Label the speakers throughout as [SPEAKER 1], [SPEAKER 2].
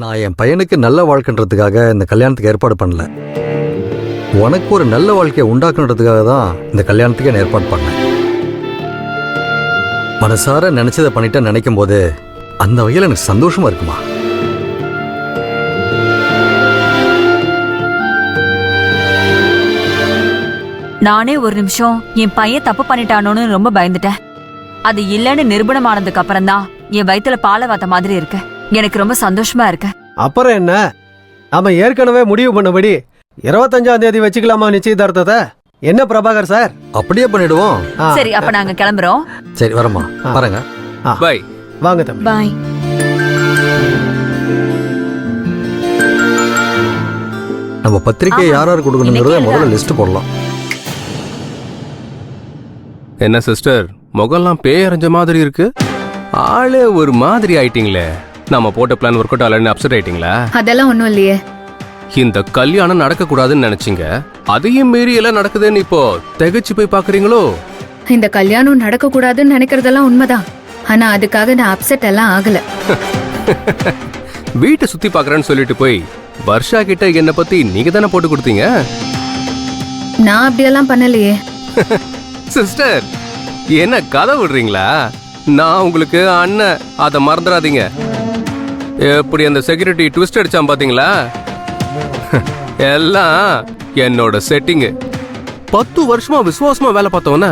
[SPEAKER 1] நான் என் பையனுக்கு நல்ல வாழ்க்கைன்றதுக்காக இந்த கல்யாணத்துக்கு ஏற்பாடு பண்ணல. உனக்கு ஒரு நல்ல வாழ்க்கையை உண்டாக்குன்றதுக்காக தான் இந்த கல்யாணத்துக்கு நான் ஏற்பாடு பண்ணேன். மனசார நினைச்சதை பண்ணிட்டேன்னு நினைக்கும் போது அந்த வகையில் எனக்கு சந்தோஷமா இருக்குமா.
[SPEAKER 2] நானே ஒரு நிமிஷம் என் பையன் தப்பு பண்ணிட்டானோன்னு ரொம்ப பயந்துட்டேன். அது இல்லைன்னு நிரூபணமானதுக்கு அப்புறம் தான் என் வயித்துல பாலை வாத்த மாதிரி இருக்கு. எனக்கு ரொம்ப சந்தோஷமா இருக்கு.
[SPEAKER 3] அப்புறம் என்ன, நாம ஏற்கனவே முடிவு பண்ணபடி 25ஆம் தேதி வச்சுக்கலாமா நிச்சயதார்த்தத்தை? என்ன பிரபாகர் சார்?
[SPEAKER 1] அப்படியே பண்ணிடுவோம்.
[SPEAKER 2] சரி, அப்ப நாங்க கிளம்புறோம்.
[SPEAKER 1] சரி வரமா பாருங்க.
[SPEAKER 4] பை.
[SPEAKER 3] வாங்க தம்பி.
[SPEAKER 2] பாய்.
[SPEAKER 1] நம்ம பத்திரிக்கை யார் யார் கொடுக்கணுங்கிறத முதல்ல லிஸ்ட் போடலாம்.
[SPEAKER 4] என்ன சிஸ்டர், முகம்லாம் பேயறிஞ்ச மாதிரி இருக்கு. ஆளே ஒரு மாதிரி ஆயிட்டீங்களே. நம்ம போட்ட பிளான் ஒர்க் அவுட் ஆகலன்னு அப்செட் ஆயிட்டீங்களா?
[SPEAKER 5] அதெல்லாம் ஒண்ணும் இல்லையே.
[SPEAKER 4] இந்த கல்யாணம் நடக்க கூடாதுன்னு நினைச்சீங்க, அதையும் மீறி எல்லாம் நடக்குதுன்னு இப்போ திகைச்சு போய் பாக்குறீங்களோ?
[SPEAKER 5] இந்த கல்யாணம் நடக்க கூடாதுன்னு நினைக்கிறதெல்லாம் உண்மைதான். ஆனா அதுக்காக நான் அப்செட் எல்லாம் ஆகல.
[SPEAKER 4] வீட்டை சுத்தி பாக்குறேன்னு சொல்லிட்டு போய் வர்ஷா கிட்ட என்ன பத்தி நீங்க தானே போட்டு கொடுத்தீங்க.
[SPEAKER 5] நான் அப்படியெல்லாம் பண்ணலையே.
[SPEAKER 4] சிஸ்டர், என்ன கதை விடுறீங்களா? நான் உங்களுக்கு அண்ணன், அதை மறந்துடாதீங்க. எப்படி அந்த செக்யூரிட்டி ட்விஸ்ட் அடிச்சான் பாத்தீங்களா? எல்லாம் என்னோட செட்டிங்கு. 10 வருஷமா விசுவாசமா வேலை பார்த்தவன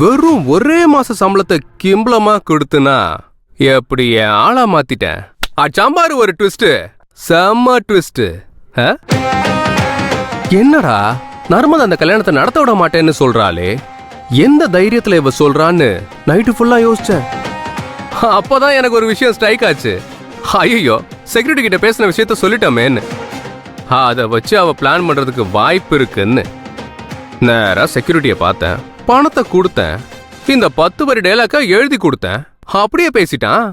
[SPEAKER 4] வெறும் ஒரே மாச சம்பளத்தை கிம்பளமா கொடுத்துனா எப்படி என் ஆளா மாத்திட்டேன். அச்சாம்பாரு ஒரு ட்விஸ்ட், செம்ம ட்விஸ்ட். என்னடா நர்மதா அந்த கல்யாணத்தை நடத்த விட மாட்டேன்னு சொல்றாளே, எந்த தைரியத்துல இவ சொல்றான்னு நைட்டு ஃபுல்லா யோசிச்சேன். அப்பதான் எனக்கு ஒரு விஷயம் ஸ்ட்ரைக் ஆச்சு. ஐயோ, செக்யூரிட்டி கிட்ட பேசின விஷயத்த சொல்லிட்டோமேன்னு. அதை வச்சு அவ பிளான் பண்றதுக்கு வாய்ப்பு இருக்குன்னு நேரா செக்யூரிட்டியை பார்த்தேன், பணத்தை கொடுத்தேன், இந்த 10 வரி டயலாக்கா எழுதி கொடுத்தேன். அப்படியே பேசிட்டான்.